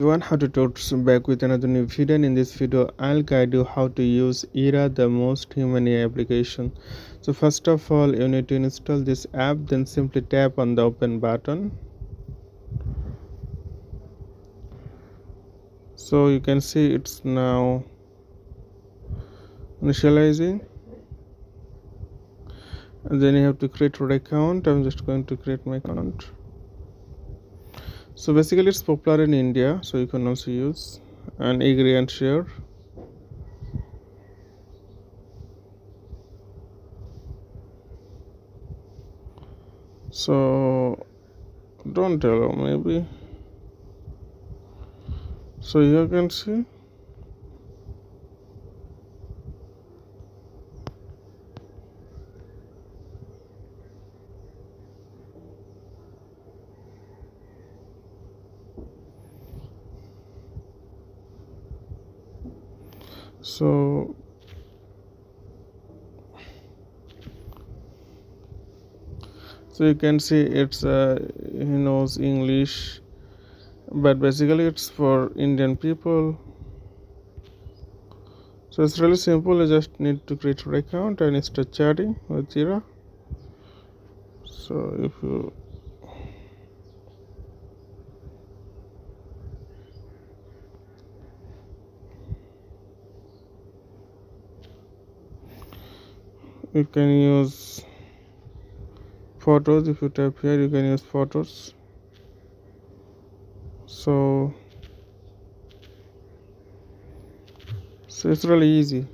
Everyone, how to talk back with another new video, and in this video I'll guide you how to use Ira, the most human AI application. So first of all, you need to install this app, then simply tap on the open button. So you can see it's now initializing, and then you have to create your account. I'm just going to create my account. So basically it's popular in India, so you can also use and agree and share. So don't allow maybe. So you can see. So you can see it's he knows English, but basically it's for Indian people. So it's really simple. You just need to create your account and start chatting with Jira. So if you can use photos. If you tap here, you can use photos. So it's really easy.